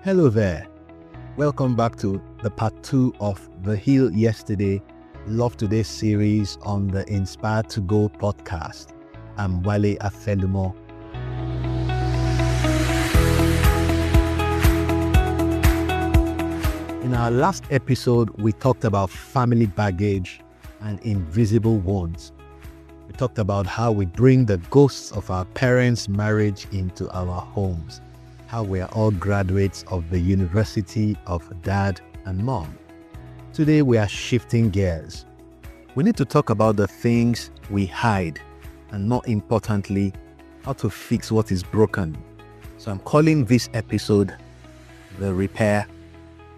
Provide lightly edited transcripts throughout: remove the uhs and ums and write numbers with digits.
Hello there. Welcome back to the part 2 of the Heal Yesterday, Love Today series on the Inspired to Go podcast. I'm Wale Afelumo. In our last episode, we talked about family baggage and invisible wounds. We talked about how we bring the ghosts of our parents' marriage into our homes, how we are all graduates of the University of Dad and Mom. Today we are shifting gears. We need to talk about the things we hide and, more importantly, how to fix what is broken. So I'm calling this episode the Repair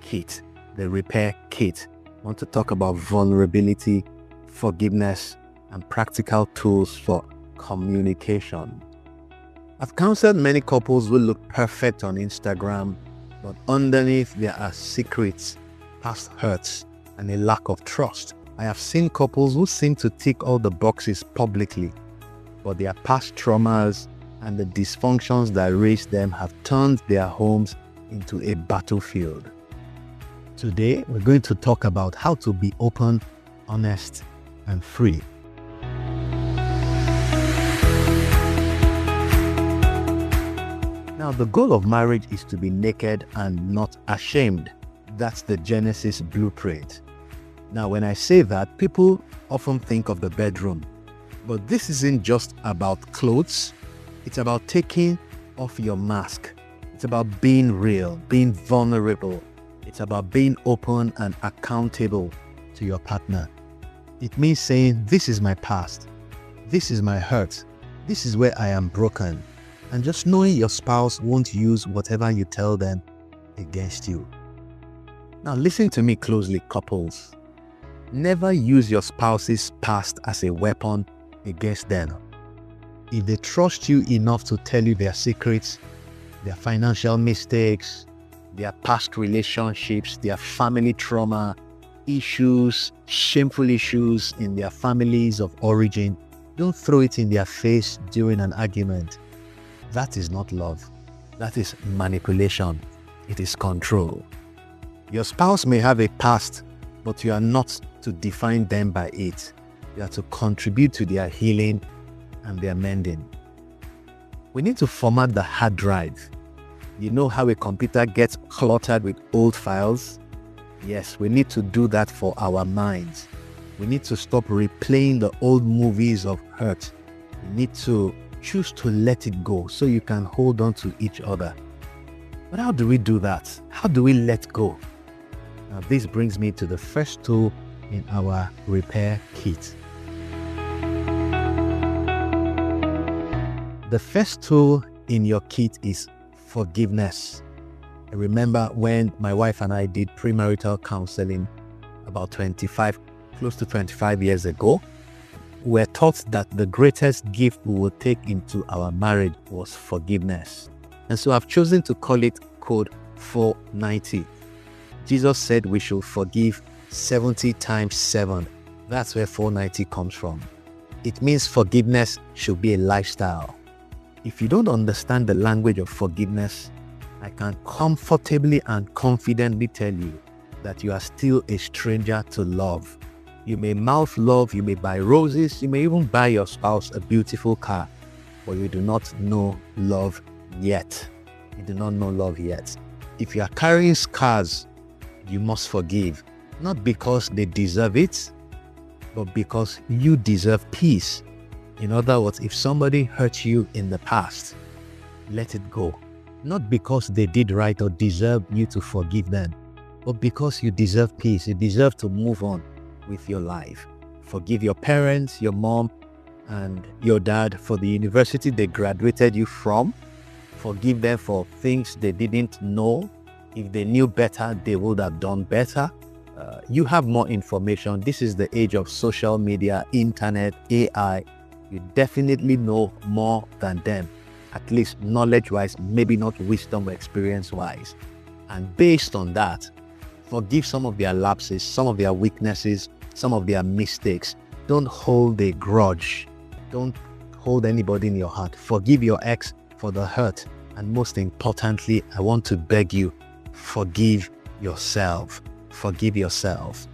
Kit. The Repair Kit. I want to talk about vulnerability, forgiveness, and practical tools for communication. I've counseled many couples who look perfect on Instagram, but underneath there are secrets, past hurts, and a lack of trust. I have seen couples who seem to tick all the boxes publicly, but their past traumas and the dysfunctions that raised them have turned their homes into a battlefield. Today, we're going to talk about how to be open, honest, and free. Now, the goal of marriage is to be naked and not ashamed. That's the Genesis blueprint. Now, when I say that, people often think of the bedroom. But this isn't just about clothes. It's about taking off your mask. It's about being real, being vulnerable. It's about being open and accountable to your partner. It means saying, this is my past. This is my hurt. This is where I am broken. And just knowing your spouse won't use whatever you tell them against you. Now listen to me closely, couples. Never use your spouse's past as a weapon against them. If they trust you enough to tell you their secrets, their financial mistakes, their past relationships, their family trauma, issues, shameful issues in their families of origin, don't throw it in their face during an argument. That is not love. That is manipulation. It is control. Your spouse may have a past, but you are not to define them by it. You are to contribute to their healing and their mending. We need to format the hard drive. You know how a computer gets cluttered with old files? Yes, we need to do that for our minds. We need to stop replaying the old movies of hurt. We need to choose to let it go so you can hold on to each other. But how do we do that? How do we let go? Now, this brings me to the first tool in our repair kit. The first tool in your kit is forgiveness. I remember when my wife and I did premarital counseling about close to 25 years ago. We were taught that the greatest gift we would take into our marriage was forgiveness. And so I've chosen to call it code 490. Jesus said we should forgive 70 times 7. That's where 490 comes from. It means forgiveness should be a lifestyle. If you don't understand the language of forgiveness, I can comfortably and confidently tell you that you are still a stranger to love. You may mouth love, you may buy roses, you may even buy your spouse a beautiful car, but you do not know love yet. You do not know love yet. If you are carrying scars, you must forgive, not because they deserve it, but because you deserve peace. In other words, if somebody hurt you in the past, let it go. Not because they did right or deserve you to forgive them, but because you deserve peace. You deserve to move on with your life. Forgive your parents, your mom, and your dad for the university they graduated you from. Forgive them for things they didn't know. If they knew better, they would have done better. You have more information. This is the age of social media, internet, AI. You definitely know more than them, at least knowledge-wise, maybe not wisdom or experience-wise. And based on that, forgive some of their lapses, some of their weaknesses, some of their mistakes. Don't hold a grudge. Don't hold anybody in your heart. Forgive your ex for the hurt. And most importantly, I want to beg you, forgive yourself. Forgive yourself.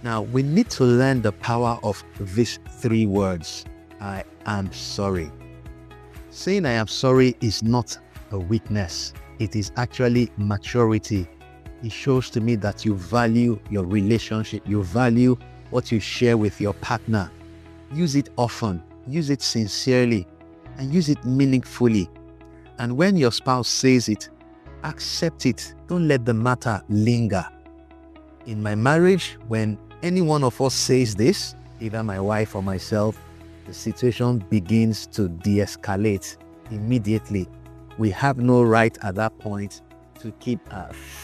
Now, we need to learn the power of these 3 words. I am sorry. Saying I am sorry is not a weakness. It is actually maturity. It shows to me that you value your relationship. You value what you share with your partner. Use it often. Use it sincerely. And use it meaningfully. And when your spouse says it, accept it. Don't let the matter linger. In my marriage, when any one of us says this, either my wife or myself, the situation begins to de-escalate immediately. We have no right at that point to keep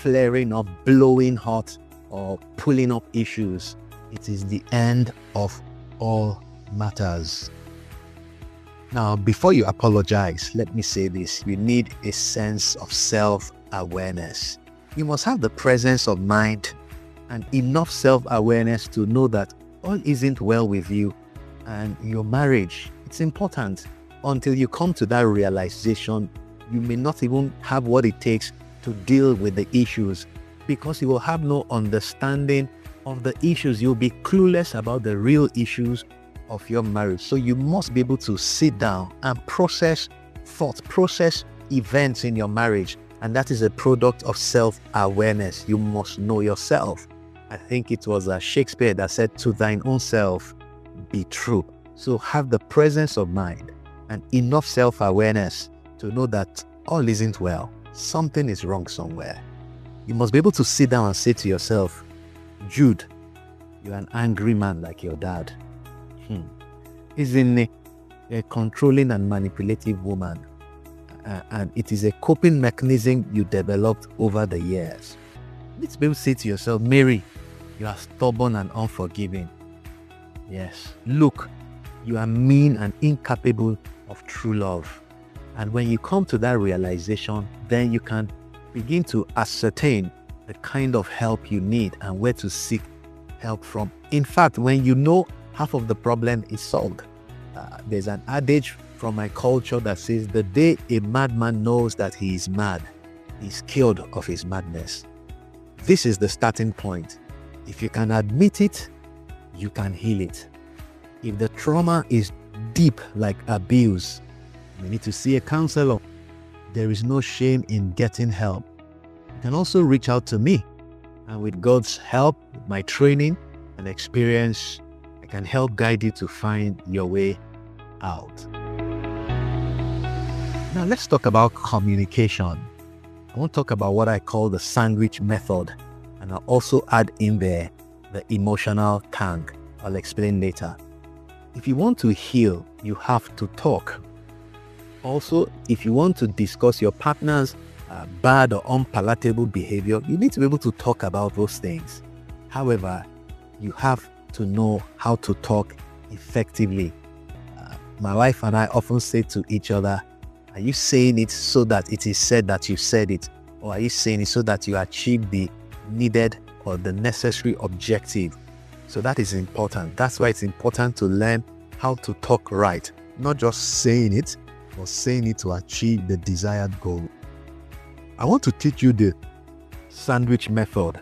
flaring up, blowing hot, or pulling up issues. It is the end of all matters. Now, before you apologize, let me say this. You need a sense of self-awareness. You must have the presence of mind and enough self-awareness to know that all isn't well with you and your marriage. It's important. Until you come to that realization, you may not even have what it takes to deal with the issues, because you will have no understanding of the issues. You'll be clueless about the real issues of your marriage. So you must be able to sit down and process thoughts, process events in your marriage. And that is a product of self-awareness. You must know yourself. I think it was Shakespeare that said, "To thine own self be true." So have the presence of mind and enough self-awareness to know that all isn't well. Something is wrong somewhere. You must be able to sit down and say to yourself, "Jude, you're an angry man like your dad. Isn't a controlling and manipulative woman, and it is a coping mechanism you developed over the years." You need to be able to say to yourself, "Mary, you are stubborn and unforgiving. Yes, look, you are mean and incapable of true love." And when you come to that realization, then you can begin to ascertain the kind of help you need and where to seek help from. In fact, when you know half of the problem is solved. There's an adage from my culture that says, the day a madman knows that he is mad, he's cured of his madness. This is the starting point. If you can admit it, you can heal it. If the trauma is deep like abuse, you need to see a counselor. There is no shame in getting help. You can also reach out to me, and with God's help, with my training and experience, I can help guide you to find your way out. Now let's talk about communication. I want to talk about what I call the sandwich method, and I'll also add in there the emotional tank. I'll explain later. If you want to heal, you have to talk. Also, if you want to discuss your partner's bad or unpalatable behavior, you need to be able to talk about those things. However, you have to know how to talk effectively. My wife and I often say to each other, are you saying it so that it is said that you said it? Or are you saying it so that you achieve the needed or the necessary objective? So that is important. That's why it's important to learn how to talk right. Not just saying it, but saying it to achieve the desired goal. I want to teach you the sandwich method.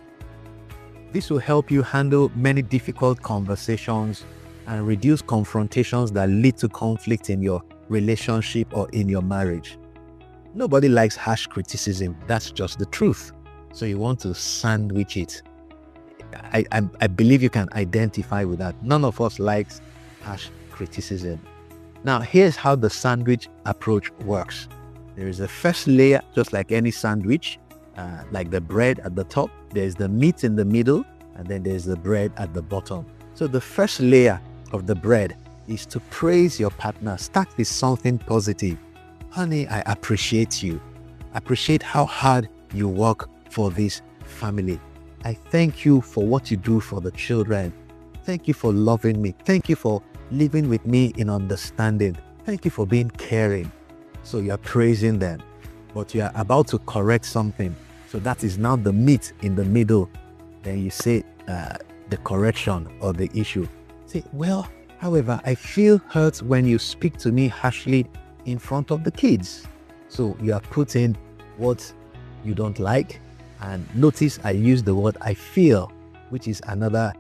This will help you handle many difficult conversations and reduce confrontations that lead to conflict in your relationship or in your marriage. Nobody likes harsh criticism. That's just the truth. So you want to sandwich it. I believe you can identify with that. None of us likes harsh criticism. Now, here's how the sandwich approach works. There is a first layer, just like any sandwich, like the bread at the top. There's the meat in the middle, and then there's the bread at the bottom. So the first layer of the bread is to praise your partner. Start with something positive. Honey, I appreciate you. Appreciate how hard you work for this family. I thank you for what you do for the children. Thank you for loving me. Thank you for living with me in understanding. Thank you for being caring. So you are praising them, but you are about to correct something. So that is now the meat in the middle. Then you say the correction or the issue. Say, well, however, I feel hurt when you speak to me harshly in front of the kids. So you are putting what you don't like And notice I use the word I feel, which is another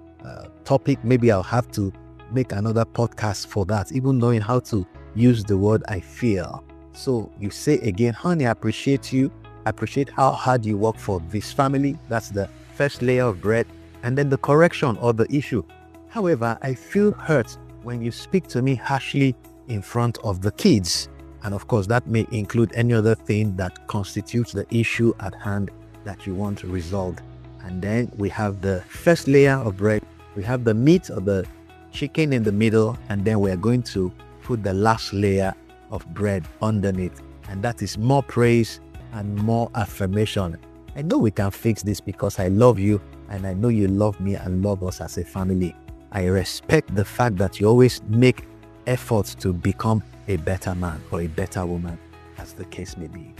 topic. Maybe I'll have to make another podcast for that, even knowing how to use the word I feel. So you say again, honey, I appreciate you. I appreciate how hard you work for this family. That's the first layer of bread. And then the correction or the issue. However, I feel hurt when you speak to me harshly in front of the kids. And of course, that may include any other thing that constitutes the issue at hand that you want resolved. And then we have the first layer of bread. We have the meat or the chicken in the middle, and then we're going to put the last layer of bread underneath. And that is more praise and more affirmation. I know we can fix this because I love you, and I know you love me and love us as a family. I respect the fact that you always make efforts to become a better man or a better woman, as the case may be.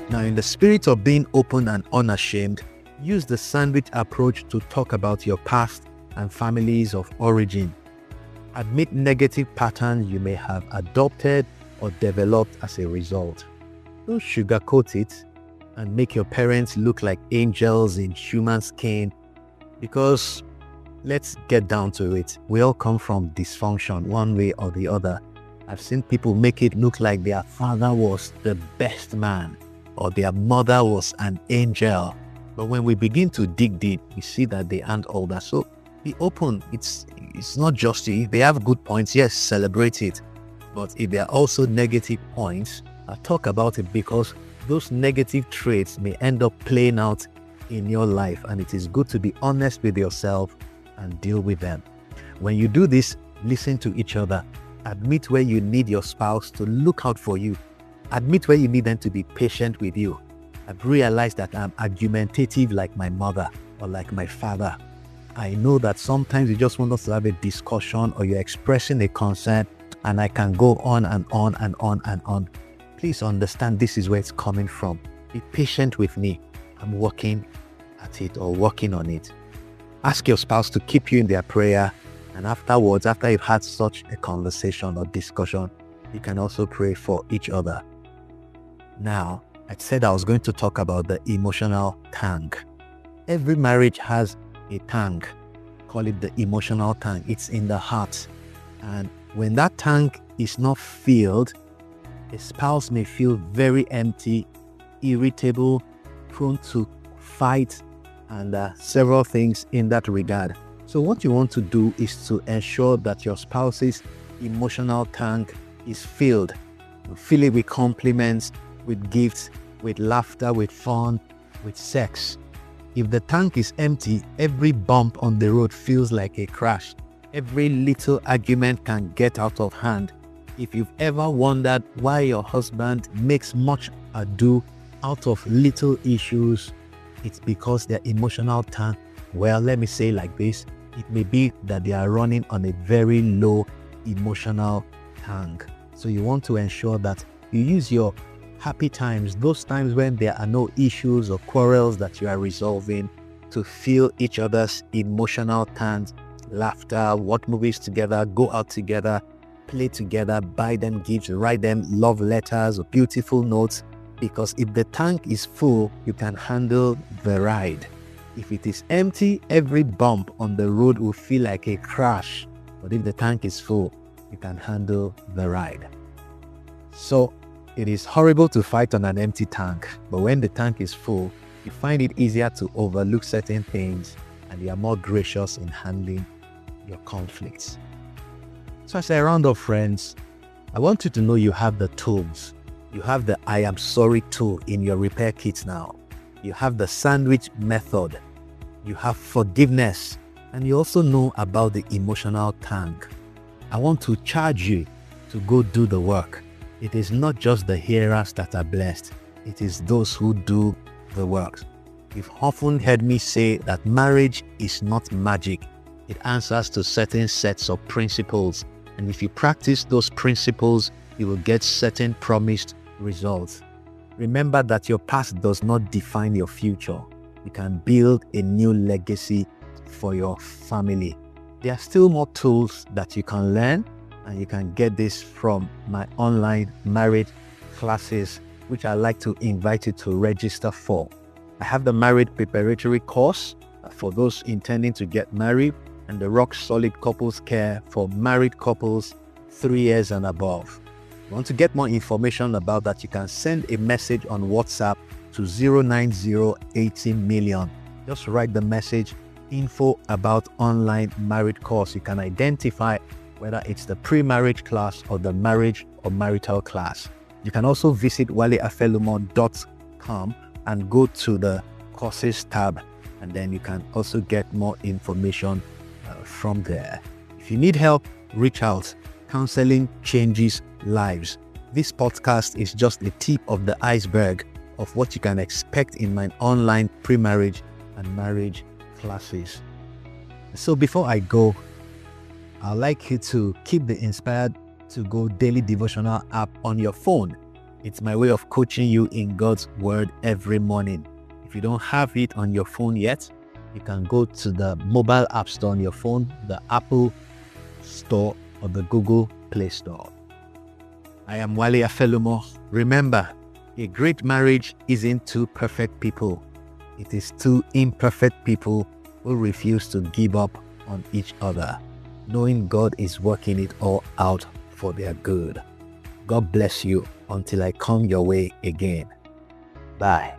Now, in the spirit of being open and unashamed, use the sandwich approach to talk about your past and families of origin. Admit negative patterns you may have adopted or developed as a result. Don't sugarcoat it and make your parents look like angels in human skin, because let's get down to it. We all come from dysfunction one way or the other. I've seen people make it look like their father was the best man or their mother was an angel. But when we begin to dig deep, we see that they aren't all that. So be open. It's not just you. If they have good points, yes, celebrate it. But if there are also negative points, talk about it, because those negative traits may end up playing out in your life, and it is good to be honest with yourself and deal with them. When you do this, listen to each other. Admit where you need your spouse to look out for you. Admit where you need them to be patient with you. I've realized that I'm argumentative like my mother or like my father. I know that sometimes you just want us to have a discussion, or you're expressing a concern, and I can go on and on and on and on. Please understand this is where it's coming from. Be patient with me. I'm working at it or working on it. Ask your spouse to keep you in their prayer, and afterwards, after you've had such a conversation or discussion, you can also pray for each other. Now, I said I was going to talk about the emotional tank. Every marriage has a tank. Call it the emotional tank. It's in the heart. And when that tank is not filled, a spouse may feel very empty, irritable, prone to fight, and several things in that regard. So what you want to do is to ensure that your spouse's emotional tank is filled. Fill it with compliments, with gifts, with laughter, with fun, with sex. If the tank is empty, every bump on the road feels like a crash. Every little argument can get out of hand. If you've ever wondered why your husband makes much ado out of little issues, it's because their emotional tank, well, let me say like this, it may be that they are running on a very low emotional tank. So you want to ensure that you use your happy times, those times when there are no issues or quarrels that you are resolving, to fill each other's emotional tanks. Laughter, watch movies together, go out together, play together, buy them gifts, write them love letters or beautiful notes. Because if the tank is full, you can handle the ride. If it is empty, every bump on the road will feel like a crash. But if the tank is full, you can handle the ride. So it is horrible to fight on an empty tank, but when the tank is full, you find it easier to overlook certain things, and you are more gracious in handling your conflicts. So as I round up, friends, I want you to know you have the tools. You have the I am sorry tool in your repair kit now. You have the sandwich method. You have forgiveness, and you also know about the emotional tank. I want to charge you to go do the work. It is not just the hearers that are blessed. It is those who do the work. You've often heard me say that marriage is not magic. It answers to certain sets of principles. And if you practice those principles, you will get certain promised results. Remember that your past does not define your future. You can build a new legacy for your family. There are still more tools that you can learn, and you can get this from my online marriage classes, which I'd like to invite you to register for. I have the marriage preparatory course for those intending to get married, and the rock solid couples care for married couples 3 years and above. If you want to get more information about that, you can send a message on WhatsApp to 09080 Just write the message info about online marriage course. You can identify whether it's the pre-marriage class or the marriage or marital class. You can also visit waleafelumo.com and go to the courses tab, and then you can also get more information from there. If you need help, reach out. Counseling changes lives. This podcast is just the tip of the iceberg of what you can expect in my online pre-marriage and marriage classes. So before I go, I'd like you to keep the Inspired to Go daily devotional app on your phone. It's my way of coaching you in God's word every morning. If you don't have it on your phone yet, you can go to the mobile app store on your phone, the Apple Store or the Google Play Store. I am Wale Afelumo. Remember, a great marriage isn't two perfect people. It is two imperfect people who refuse to give up on each other, knowing God is working it all out for their good. God bless you until I come your way again. Bye.